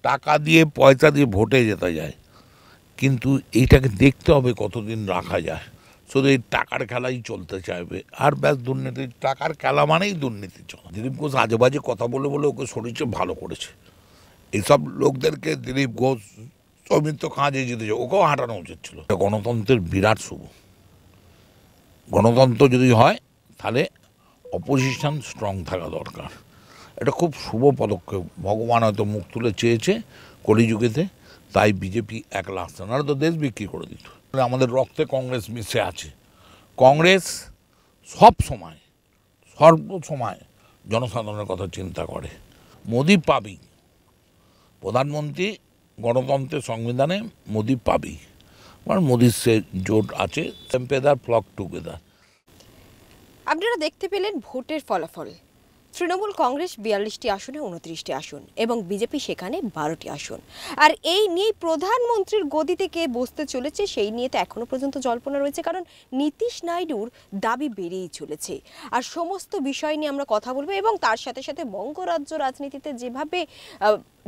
টাকা দিয়ে পয়সা দিয়ে ভোটে যেতে যায়, কিন্তু এইটাকে দেখতে হবে কতদিন রাখা যায়। শুধু এই টাকার খেলাই চলতে চাইবে, আর ব্যাস দুর্নীতি, টাকার খেলা মানেই দুর্নীতি চলে। দিলীপ ঘোষ আজে বাজে কথা বলে বলে ওকে সরিয়েছে, ভালো করেছে। এইসব লোকদেরকে দিলীপ ঘোষ, সৌমিত্র খাঁ যে জিতেছে, ওকেও হাঁটানো উচিত ছিল। গণতন্ত্রের বিরাট শুভ। গণতন্ত্র যদি হয় তাহলে অপোজিশন স্ট্রং থাকা দরকার। এটা খুব শুভ পদক্ষেপ। ভগবান হয়তো মুখ তুলে চেয়েছে কলিযুগেতে, তাই বিজেপি একলা আসছে, নাহলে তো দেশ বিক্রি করে দিত। আমাদের রক্তে কংগ্রেস মিশে আছে। কংগ্রেস সব সময়, সর্বসময় জনসাধারণের কথা চিন্তা করে। মোদি পাবি, প্রধানমন্ত্রী গণতন্ত্রের সংবিধানে মোদি পাবি, কারণ মোদির সে জোট আছে, টেম্পেদার ফ্লক টুগেদার। আপনারা দেখতে পেলেন ভোটের ফলাফল। তৃণমূল কংগ্রেস 42টি আসনে 29টি আসন এবং বিজেপি সেখানে 12টি আসন। আর এই নিয়ে প্রধানমন্ত্রীর গদিতে কে বসতে চলেছে সেই নিয়ে তো এখনো পর্যন্ত জল্পনা রয়েছে, কারণ নীতিশ নাইডুর দাবি বেড়েই চলেছে। আর সমস্ত বিষয় নিয়ে আমরা কথা বলবো, এবং তার সাথে সাথে বঙ্গরাজ্য রাজনীতিতে যেভাবে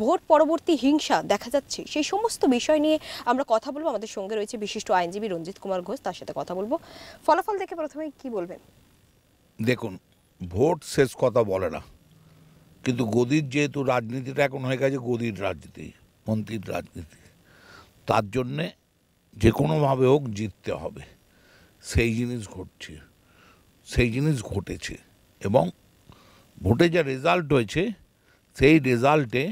ভোট পরবর্তী হিংসা দেখা যাচ্ছে সেই সমস্ত বিষয় নিয়ে আমরা কথা বলবো। আমাদের সঙ্গে রয়েছে বিশিষ্ট আইনজীবী রঞ্জিত কুমার ঘোষ, তার সাথে কথা বলবো। ফলাফল দেখে প্রথমে কি বলবেন? দেখুন, ভোট শেষ কথা বলে না, কিন্তু গদির যেহেতু রাজনীতিটা এখন হয়ে গেছে গদির রাজনীতি, মন্ত্রীর রাজনীতি, তার জন্যে যে কোনোভাবে হোক জিততে হবে, সেই জিনিস ঘটছে, সেই জিনিস ঘটেছে। এবং ভোটে যা রেজাল্ট হয়েছে, সেই রেজাল্টে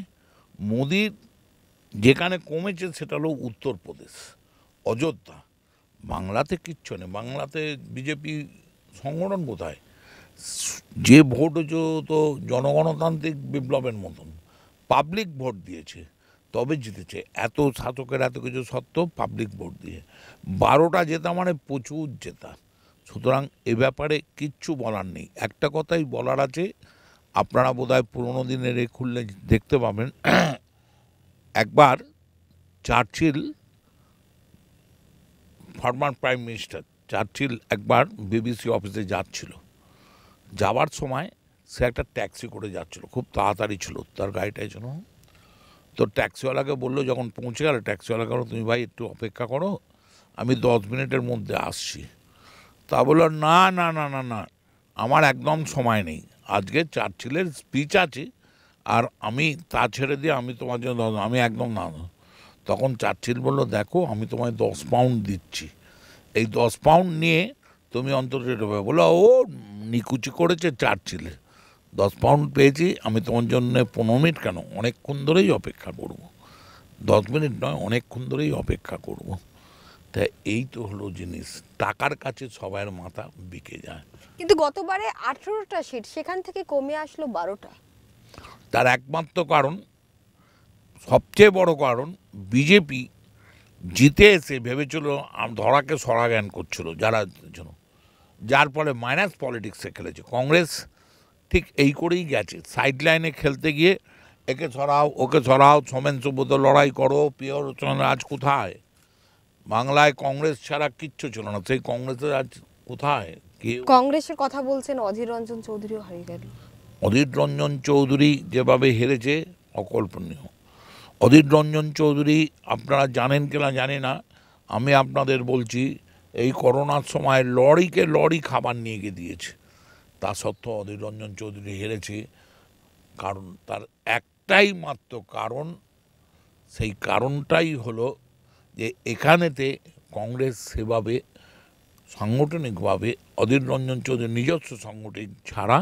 মোদির যেখানে কমেছে সেটা হলো উত্তরপ্রদেশ, অযোধ্যা। বাংলাতে কিচ্ছু নেই, বাংলাতে বিজেপি সংগঠন কোথায়? যে ভোট হচ্ছে তো জনগণতান্ত্রিক বিপ্লবের মতন, পাবলিক ভোট দিয়েছে তবে জিতেছে। এত শাসকের এত কিছু সত্ত্বেও পাবলিক ভোট দিয়ে 12টা জেতা মানে প্রচুর জেতা। সুতরাং এ ব্যাপারে কিচ্ছু বলার নেই। একটা কথাই বলার আছে, আপনারা বোধহয় পুরোনো দিনের এ খুললে দেখতে পাবেন, একবার Churchill, former prime minister Churchill, একবার বিবিসি অফিসে যাচ্ছিল, যাওয়ার সময় সে একটা ট্যাক্সি করে যাচ্ছিল, খুব তাড়াতাড়ি ছিল তার গাড়িটাই ছিল। তো ট্যাক্সিওয়ালাকে বললো, যখন পৌঁছে গেল ট্যাক্সিওয়ালাকে বললো, তুমি ভাই একটু অপেক্ষা করো, আমি 10 মিনিটের মধ্যে আসছি। তা বললো, না না না না না, আমার একদম সময় নেই, আজকে চার্চিলের স্পিচ আছে, আর আমি তা ছেড়ে দিয়ে আমি তোমার জন্য আমি একদম না। তখন চার্চিল বললো, দেখো আমি তোমায় 10 পাউন্ড দিচ্ছি, এই 10 পাউন্ড নিয়ে তুমি অন্তত বলো। ও নিকুচি করেছে চার্চিলে, 10 পাউন্ড পেয়েছি, আমি তোমার জন্য 15 মিনিট কেন, অনেকক্ষণ ধরেই অপেক্ষা করব, 10 মিনিট নয়, অনেকক্ষণ ধরেই অপেক্ষা করব। তা এই তো হলো জিনিস, টাকার কাছে সবার মাথা বিকে যায়। কিন্তু গতবারে 18টা সিট, সেখান থেকে কমে আসলো 12টা। তার একমাত্র কারণ, সবচেয়ে বড় কারণ, বিজেপি জিতে এসে ভেবেছিল ধরাকে সরা জ্ঞান করছিল যারা জন্য, যার ফলে মাইনাস পলিটিক্সে খেলেছে। কংগ্রেস ঠিক এই করেই গেছে, সাইড লাইনে খেলতে গিয়ে একে সরাও ওকে সরাও, সোমেন সুব্রত লড়াই করো, পিওর আজ কোথায়? বাংলায় কংগ্রেস ছাড়া কিচ্ছু ছিল না, সেই কংগ্রেসের আজ কোথায়? কংগ্রেসের কথা বলছেন, অধীর রঞ্জন চৌধুরীও হারিয়ে গেল। অধীর রঞ্জন চৌধুরী যেভাবে হেরেছে অকল্পনীয়। অধীর রঞ্জন চৌধুরী, আপনারা জানেন কিনা জানি না, আমি আপনাদের বলছি, এই করোনার সময় লরিকে লরি খাবার নিয়ে গিয়ে দিয়েছে, তা সত্ত্বেও অধীর রঞ্জন চৌধুরী হেরেছে। কারণ তার একটাই মাত্র কারণ, সেই কারণটাই হলো যে এখানেতে কংগ্রেস সেভাবে সাংগঠনিকভাবে অধীর রঞ্জন চৌধুরী নিজস্ব সংগঠন ছাড়া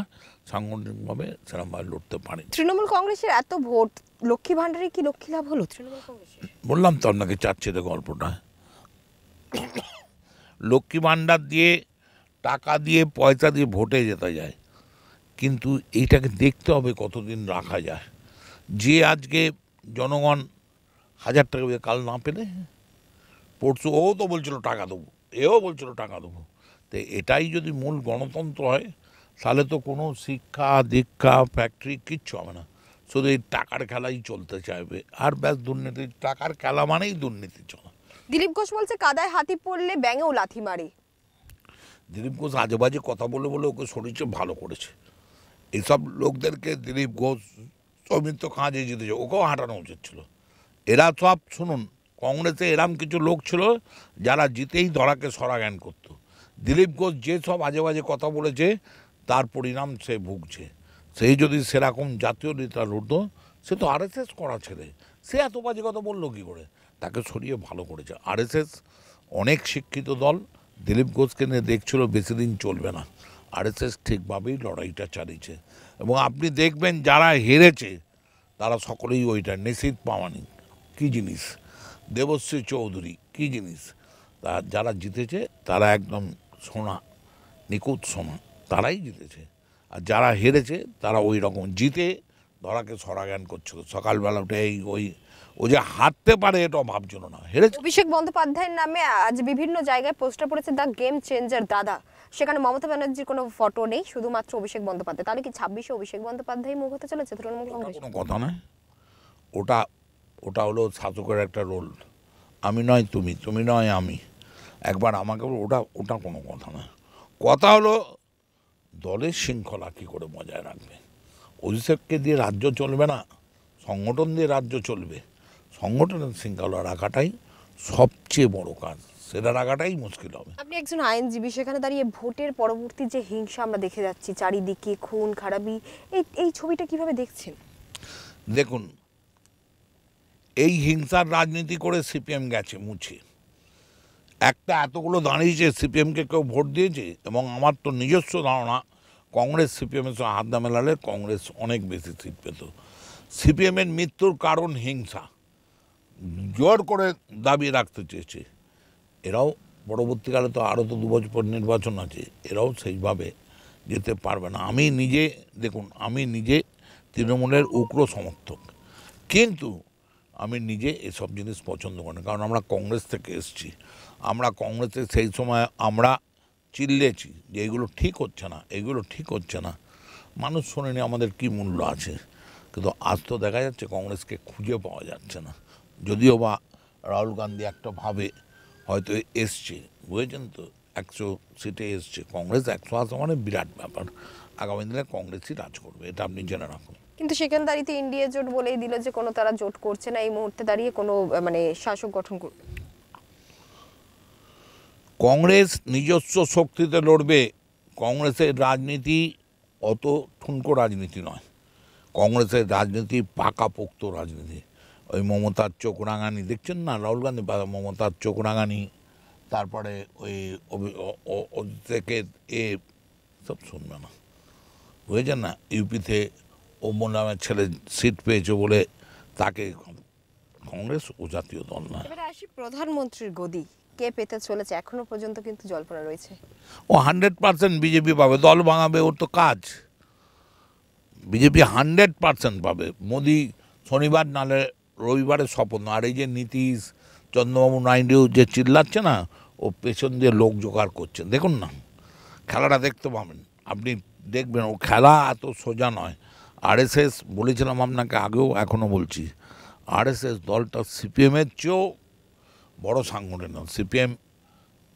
সাংগঠনিকভাবে সেরকমভাবে লড়তে পারে। তৃণমূল কংগ্রেসের এত ভোট, লক্ষ্মী ভান্ডারে কি লক্ষ্মী লাভ হলো তৃণমূল কংগ্রেসের? বললাম তো আপনাকে চাচ্ছেতে গল্পটা, লক্ষ্মী ভাণ্ডার দিয়ে, টাকা দিয়ে পয়সা দিয়ে ভোটে যেতে যায়, কিন্তু এইটাকে দেখতে হবে কতদিন রাখা যায়। যে আজকে জনগণ 1000 টাকা কাল না পেলে পরশু ও তো বলছিল টাকা দেবো, এও বলছিল টাকা দেবো। তো এটাই যদি মূল গণতন্ত্র হয়, তাহলে তো কোনো শিক্ষা দীক্ষা ফ্যাক্টরি কিচ্ছু হবে না, শুধু এই টাকার খেলাই চলতে চাইবে, আর ব্যাস দুর্নীতি, টাকার খেলা মানেই দুর্নীতি চলা। দিলীপ ঘোষ বলছে কাদায় হাতি পড়লে ব্যাঙেও লাথি মারে। দিলীপ ঘোষ আজে বাজে কথা বলে বলে ওকে সরিয়েছে, ভালো করেছে। এইসব লোকদেরকে দিলীপ ঘোষ, সৌমিত্র কাজে জিতেছে, ওকেও হাঁটানো উচিত ছিল। এরা সব শুনুন, কংগ্রেসে এরম কিছু লোক ছিল যারা জিতেই ধরাকে সরা জ্ঞান করতো। দিলীপ ঘোষ যে সব আজে বাজে কথা বলেছে তার পরিণাম সে ভুগছে। সেই যদি সেরকম জাতীয় নেতা লড়তো, সে তো আরএসএস করা ছেলে, সে এত বাজে কথা বললো কী করে? তাকে সরিয়ে ভালো করেছে। আরএসএস অনেক শিক্ষিত দল, দিলীপ ঘোষকে নিয়ে দেখছিল বেশি দিন চলবে না। আরএসএস ঠিকভাবেই লড়াইটা চালিয়েছে এবং আপনি দেখবেন যারা হেরেছে তারা সকলেই ওইটা। নিশীথ প্রামাণিক কী জিনিস, দেবশ্রী চৌধুরী কী জিনিস, যারা জিতেছে তারা একদম সোনা, নিখুঁত সোনা, তারাই জিতেছে। আর যারা হেরেছে তারা ওই রকম জিতে ধরাকে সরা জ্ঞান করছিল। সকালবেলা উঠে ও যে হারতে পারে এটাও ভাবছিল না, হেরেছে। অভিষেক বন্দ্যোপাধ্যায়ের নামে আজ বিভিন্ন জায়গায় পোস্টার পড়েছে দ্য গেম চেঞ্জার দাদা, সেখানে মমতা ব্যানার্জির কোনো ফটো নেই, শুধুমাত্র অভিষেক বন্দ্যোপাধ্যায়। তাহলে কি 26-এ অভিষেক বন্দ্যোপাধ্যায় মুখ হতে চলেছে তৃণমূল কংগ্রেস? কোনো কথা নয়, ওটা হলো শাসকের একটা রোল। আমি নয় তুমি, তুমি নয় আমি, একবার আমাকে ওটা কোনো কথা না। কথা হলো দলের শৃঙ্খলা কী করে বজায় রাখবে। অভিষেককে দিয়ে রাজ্য চলবে না, সংগঠন দিয়ে রাজ্য চলবে। সংগঠনের শৃঙ্খলা রাখাটাই সবচেয়ে বড় কাজ, সেটা রাখাটাই মুশকিল হবে। আপনি একজন আইনজীবী, সেখানে দাঁড়িয়ে ভোটের পরবর্তী যে হিংসা আমরা দেখে যাচ্ছি চারিদিকে, খুন খারাপি, এই ছবিটা কিভাবে দেখছেন? দেখুন, এই হিংসার রাজনীতি করে সিপিএম গেছে মুছে। একটা এতগুলো দাঁড়িয়েছে, সিপিএমকে কেউ ভোট দিয়েছে, এবং আমার তো নিজস্ব ধারণা কংগ্রেস সিপিএমের সঙ্গে হাত না মেলালে কংগ্রেস অনেক বেশি সিট পেত। সিপিএমের মৃত্যুর কারণ হিংসা, জোর করে দাবিয়ে রাখতে চেয়েছে। এরাও পরবর্তীকালে তো আরও তো 2 বছর পর নির্বাচন আছে, এরাও সেইভাবে যেতে পারবে না। আমি নিজে তৃণমূলের উগ্র সমর্থক, কিন্তু আমি নিজে এসব জিনিস পছন্দ করি না, কারণ আমরা কংগ্রেস থেকে এসেছি। আমরা কংগ্রেসে সেই সময় আমরা চিল্লেছি যে এগুলো ঠিক হচ্ছে না, এগুলো ঠিক হচ্ছে না। মানুষ শোনেনি আমাদের কি মূল্য আছে, কিন্তু আজ তো দেখা যাচ্ছে কংগ্রেসকে খুঁজে পাওয়া যাচ্ছে না। যদিও বা রাহুল গান্ধী একটা ভাবে হয়তো এসছে, বুঝেছেন তো, 100 সিটে এসছে, কংগ্রেস 100 আসা মানে বিরাট ব্যাপার। আগামী দিনে কংগ্রেসই রাজ করবে, এটা আপনি জেনে রাখুন। কিন্তু সেখানে দাঁড়িয়ে তো ইন্ডিয়া জোট বলেই দিল যে কোনো তারা জোট করছে না, এই মুহূর্তে দাঁড়িয়ে কোনো শাসক গঠন করবে। কংগ্রেস নিজস্ব শক্তিতে লড়বে। কংগ্রেসের রাজনীতি অত ঠুনকো রাজনীতি নয়, কংগ্রেসের রাজনীতি পাকাপোক্ত রাজনীতি। ওই মমতার চোখ রাঙানি দেখছেন না, রাহুল গান্ধী মমতার চোখ রাঙানি, তারপরে ওই থেকে সব শুনবে না, বুঝেছেন না। ইউপিতে ওমর নামের ছেলে সিট পেয়েছে বলে তাকে, কংগ্রেস ও জাতীয় দল না। এবারে আসি প্রধানমন্ত্রীর গদি কে পেতে চলেছে, এখনো পর্যন্ত কিন্তু জল্পনা রয়েছে। ও 100% বিজেপি পাবে, দল ভাঙাবে ওর তো কাজ। বিজেপি 100% পাবে। মোদি শনিবার নালে রবিবারের শপথ। আর এই যে নীতিশ, চন্দ্রবাবু নাইডু যে চিল্লাচ্ছে না, ও পেছন দিয়ে লোক জোগাড় করছেন। দেখুন না, খেলাটা দেখতে পাবেন, আপনি দেখবেন ও খেলা এত সোজা নয়। আরএসএস, বলেছিলাম আপনাকে আগেও, এখনও বলছি, আরএসএস দলটা সিপিএমের চেয়েও বড় সাংগঠনিক। সিপিএম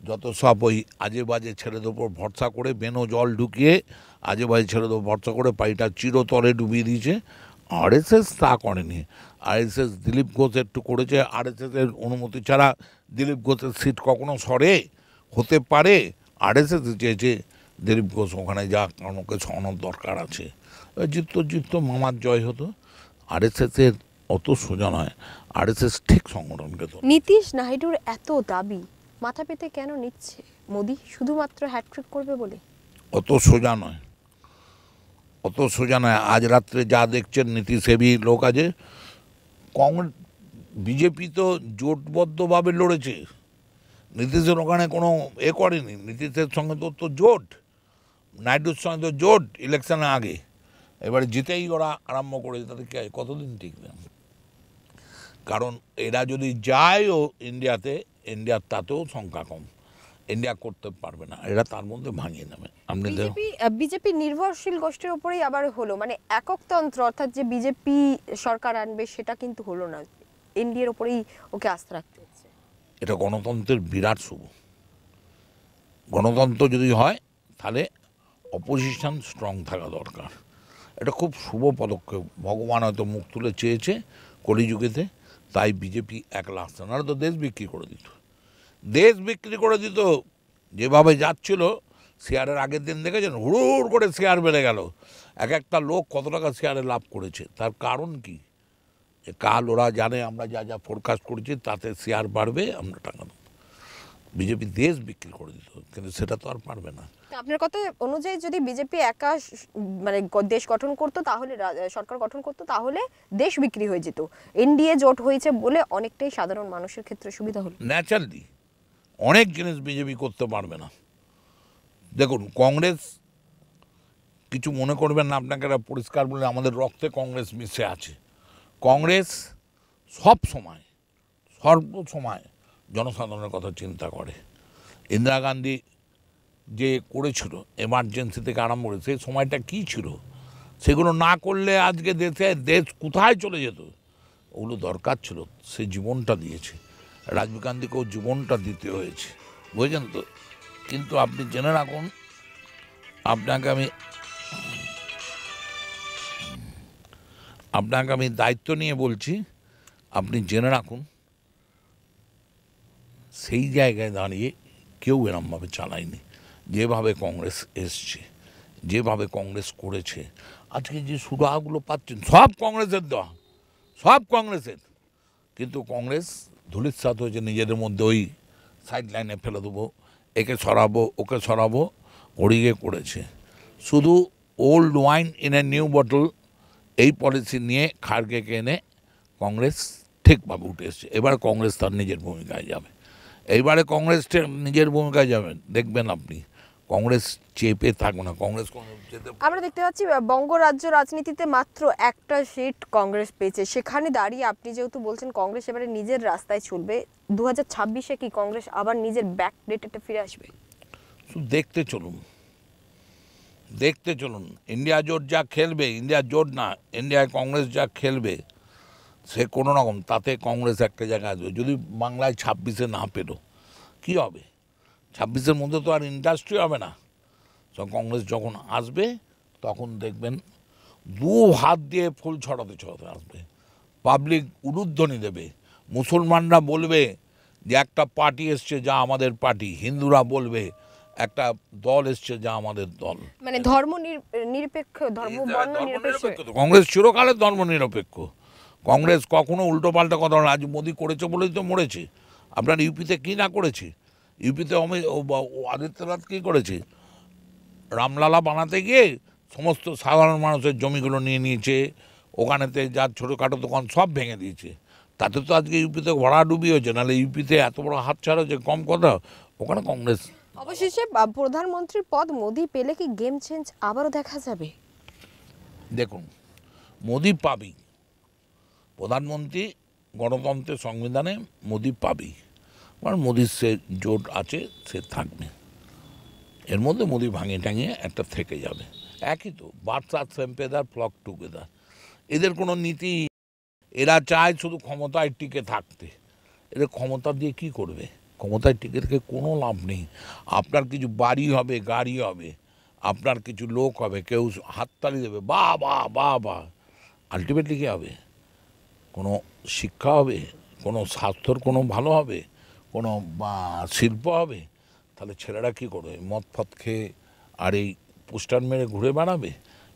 যত সব ওই আজে বাজে ছেলেদের উপর ভরসা করে, বেনো জল ঢুকিয়ে আজে বাজে ছেলেদের ভরসা করে পাইটা চিরতরে ডুবিয়ে দিয়েছে। আরএসএস তা করেনি। আরএসএস দিলীপ ঘোষ একটু করেছে, আরএসএসের অনুমতি ছাড়া দিলীপ ঘোষের সিট কখনো সরে হতে পারে? আরএসএস চেয়েছে দিলীপ ঘোষ ওখানে যা, কারণ ওকে সরানোর দরকার আছে। জিতত মামার জয় হতো। আরএসএসের অত সোজা নয়, আরএসএস ঠিক সংগঠনকে তো। নীতিশ নাইডুর এত দাবি মাথা পেতে কেন নিচ্ছে মোদি? শুধুমাত্র হ্যাট্রিক করবে বলে? অত সোজা নয়, অত সোজা নয়। আজ রাত্রে যা দেখছেন নীতিসেবী লোক আছে, কংগ্রেস বিজেপি তো জোটবদ্ধভাবে লড়েছে, নীতিশের ওখানে কোনো করেনি। নীতিশের সঙ্গে তো জোট, নাইডুর সঙ্গে তো জোট ইলেকশনের আগে, এবারে জিতেই ওরা আরম্ভ করেছে। তাদের কতদিন টিকবে? কারণ এরা যদি যায়ও ইন্ডিয়াতে, ইন্ডিয়ার তাতেও সংখ্যা কম, ইন্ডিয়া করতে পারবে না, এরা তার মধ্যে ভাঙিয়ে নেবে। আপনি বিজেপি নির্ভরশীল গোষ্ঠীর উপরেই আবার হলো, এককতন্ত্র, অর্থাৎ যে বিজেপি সরকার আনবে সেটা কিন্তু হলো না, এনডিএর উপরেই ওকে আস্থা রাখতে হচ্ছে। এটা গণতন্ত্রের বিরাট শুভ। গণতন্ত্র যদি হয় তাহলে অপোজিশন স্ট্রং থাকা দরকার। এটা খুব শুভ পদক্ষেপ। ভগবান হয়তো মুখ তুলে চেয়েছে কলিযুগেতে, তাই বিজেপি একলা আসছে, নাহলে তো দেশ বিক্রি করে দিত। দেশ বিক্রি করে দিত। যেভাবে যাচ্ছিল, শেয়ারের আগের দিন দেখেছেন হুড় করে শেয়ার বেড়ে গেল। এক একটা লোক কত টাকা শেয়ারে লাভ করেছে। তার কারণ কি? যে কাল ওরা জানে আমরা যা যা ফোরকাস্ট করেছি তাতে শেয়ার বাড়বে, আমরা টাকা দেবো। বিজেপি দেশ বিক্রি করে দিত, কিন্তু সেটা তো আর পারবে না। আপনার কথা অনুযায়ী যদি বিজেপি একা মানে দেশ গঠন করতো, তাহলে সরকার গঠন করতো, তাহলে দেশ বিক্রি হয়ে যেত। এনডিএ জোট হয়েছে বলে অনেকটাই সাধারণ মানুষের ক্ষেত্রে সুবিধা হলো। ন্যাচারালি অনেক জিনিস বিজেপি করতে পারবে না। দেখুন, কংগ্রেস, কিছু মনে করবেন না, আপনাকে একটা পরিষ্কার বলে, আমাদের রক্তে কংগ্রেস মিশে আছে। কংগ্রেস সব সময় সর্বসময় জনসাধারণের কথা চিন্তা করে। ইন্দিরা গান্ধী যে করেছিল এমার্জেন্সি থেকে আরম্ভ করে, সেই সময়টা কী ছিল, সেগুলো না করলে আজকে দেশ কোথায় চলে যেত। ওগুলো দরকার ছিল, সে জীবনটা দিয়েছে। রাজীব গান্ধীকেও জীবনটা দিতে হয়েছে, বুঝেছেন তো। কিন্তু আপনি জেনে রাখুন, আপনাকে আমি দায়িত্ব নিয়ে বলছি, আপনি জেনে রাখুন, সেই জায়গায় দাঁড়িয়ে কেউ এরমভাবে চালায়নি যেভাবে কংগ্রেস এসছে, যেভাবে কংগ্রেস করেছে। আজকে যে সুরাগুলো পাচ্ছেন সব কংগ্রেসের দেওয়া, সব কংগ্রেসের। কিন্তু কংগ্রেস ধূলিসাৎ হয়েছে নিজেদের মধ্যে, ওই সাইড লাইনে ফেলে দেবো, একে সরাবো ওকে সরাবো, ওড়িয়ে করেছে। শুধু old wine in a new bottle, এই পলিসি নিয়ে খাড়গেকে এনে কংগ্রেস ঠিকভাবে উঠে এসছে। এবার কংগ্রেস তার নিজের ভূমিকায় যাবে। এইবারে কংগ্রেস নিজের ভূমিকায় যাবেন, দেখবেন আপনি কংগ্রেস চেপে থাকবে না। কংগ্রেস আমরা দেখতে পাচ্ছি বঙ্গ রাজ্য রাজনীতিতে মাত্র একটা সিট কংগ্রেস পেয়েছে। সেখানে দাঁড়িয়ে আপনি যেহেতু বলছেন কংগ্রেস এবারে নিজের রাস্তায় চলবে, 2026-এ কি কংগ্রেস আবার নিজের ব্যাক ডেটে ফিরে আসবে? শুধু দেখতে চলুন, দেখতে চলুন। ইন্ডিয়া জোট যা খেলবে, ইন্ডিয়া জোট না, ইন্ডিয়ায় কংগ্রেস যা খেলবে, সে কোনো রকম তাতে কংগ্রেস একটা জায়গায় আসবে। যদি বাংলায় 26-এ না পেল কী হবে? 26-এর মধ্যে তো আর ইন্ডাস্ট্রি হবে না। তো কংগ্রেস যখন আসবে তখন দেখবেন দু হাত দিয়ে ফুল ছড়াতে ছড়াতে আসবে। পাবলিক উলুধ্বনি দেবে। মুসলমানরা বলবে যে একটা পার্টি এসছে যা আমাদের পার্টি, হিন্দুরা বলবে একটা দল এসছে যা আমাদের দল। মানে ধর্ম নিরপেক্ষ, বর্ণ নিরপেক্ষ। কংগ্রেস চিরকালের ধর্ম নিরপেক্ষ। কংগ্রেস কখনো উল্টো পাল্টা কথা বলে। আজ মোদি করেছে বলেই তো মরেছে। আপনার ইউপিতে কী না করেছে? ইউপিতে আদিত্যনাথ কী করেছে? রামলালা বানাতে গিয়ে সমস্ত সাধারণ মানুষের জমিগুলো নিয়ে নিয়েছে, ওখানেতে যার ছোটোখাটো দোকান সব ভেঙে দিয়েছে। তাতে তো আজকে ইউপিতে ভরাডুবি হয়েছে, নাহলে ইউপিতে এত বড় হাত ছাড়া যে কম কথা। ওখানে কংগ্রেস। অবশেষে প্রধানমন্ত্রীর পদ মোদি পেলে কি গেম চেঞ্জ আবারও দেখা যাবে? দেখুন, মোদি পাবেই প্রধানমন্ত্রী, গণতন্ত্রের সংবিধানে মোদি পাবেই। কারণ মোদির সে জোট আছে, সে থাকবে। এর মধ্যে মোদি ভাঙিয়ে টাঙিয়ে একটা থেকে যাবে। একই তো, বার্ডস আর সেম্পেদার ফ্লক টুগেদার। এদের কোনো নীতি, এরা চায় শুধু ক্ষমতায় টিকে থাকতে। এদের ক্ষমতা দিয়ে কি করবে? ক্ষমতায় টিকে থেকে কোনো লাভ নেই। আপনার কিছু বাড়ি হবে, গাড়ি হবে, আপনার কিছু লোক হবে, কেউ হাততালি দেবে, বা বা বা বা, আলটিমেটলি কী হবে? কোনো শিক্ষা হবে, কোনো স্বাস্থ্যর কোনো ভালো হবে, কোনো শিল্প হবে? তাহলে ছেলেরা কী করবে? মদ ফদ খেয়ে আর এই পোস্টার মেরে ঘুরে বেড়াবে?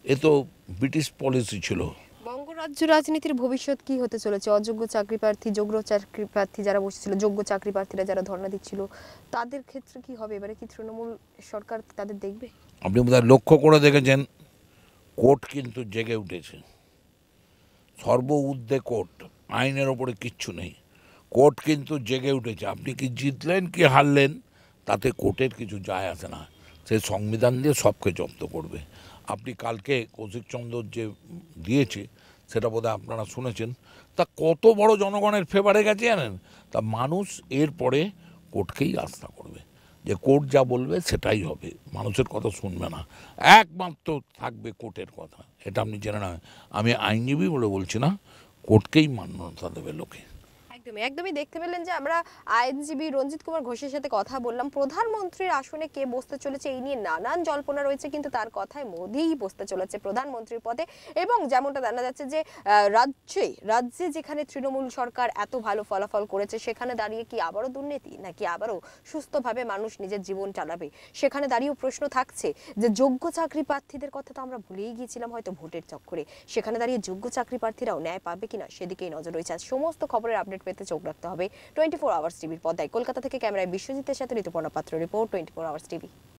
এ তো ব্রিটিশ পলিসি ছিল। বঙ্গরাজ্য রাজনীতির ভবিষ্যৎ কি হতে চলেছে? অযোগ্য চাকরি প্রার্থী, যোগ্য চাকরি প্রার্থী যারা বসেছিল, যোগ্য চাকরি প্রার্থীরা যারা ধর্ণা দিচ্ছিল, তাদের ক্ষেত্রে কি হবে? এবারে কি তৃণমূল সরকার তাদের দেখবে? আপনি বোধহয় লক্ষ্য করে দেখেছেন, কোর্ট কিন্তু জেগে উঠেছে। সর্ব ঊর্ধ্বে কোর্ট, আইনের ওপরে কিচ্ছু নেই। কোর্ট কিন্তু জেগে উঠেছে। আপনি কি জিতলেন কি হারলেন তাতে কোর্টের কিছু যায় আসে না। সে সংবিধান দিয়ে সবকে জব্দ করবে। আপনি কালকে কৌশিক চন্দ্র যে দিয়েছে সেটা বোধহয় আপনারা শুনেছেন, তা কত বড় জনগণের ফেভারে গেছে জানেন? তা মানুষ এরপরে কোর্টকেই আস্থা করবে, যে কোর্ট যা বলবে সেটাই হবে, মানুষের কথা শুনবে না, একমাত্র থাকবে কোর্টের কথা। এটা আপনি জেনে না, আমি আইনজীবী বলে বলছি না, কোর্টকেই মান্যতা দেবে লোকে। একদমই একদমই দেখতে পেলেন যে আমরা আইনজীবী রঞ্জিত কুমার ঘোষের সাথে কথা বললাম। প্রধানমন্ত্রীর আসনে কে বসতে চলেছে এই নিয়ে নানান জল্পনা রয়েছে, কিন্তু তার কথায় মোদিই বসতে চলেছে প্রধানমন্ত্রীর পদে। এবং যেমনটা জানা যাচ্ছে যে রাজ্যে যেখানে তৃণমূল সরকার এত ভালো ফলাফল করেছে, সেখানে দাঁড়িয়ে কি আবারও দুর্নীতি, নাকি আবারও সুস্থভাবে মানুষ নিজের জীবন চালাবে, সেখানে দাঁড়িয়েও প্রশ্ন থাকছে। যে যোগ্য চাকরি প্রার্থীদের কথা তো আমরা ভুলেই গিয়েছিলাম হয়তো ভোটের চক্করে, সেখানে দাঁড়িয়ে যোগ্য চাকরি প্রার্থীরাও ন্যায় পাবে কিনা সেদিকেই নজর রয়েছে। আজ সমস্ত খবরের আপডেট পেতে চোখ রাখতে হবে 24 আওয়ার্স টিভির পর্দায়। কলকাতা থেকে ক্যামেরায় বিশ্বজিতের সাথে ঋতুপর্ণা পাত্র রিপোর্ট 24 আওয়ার্স টিভি।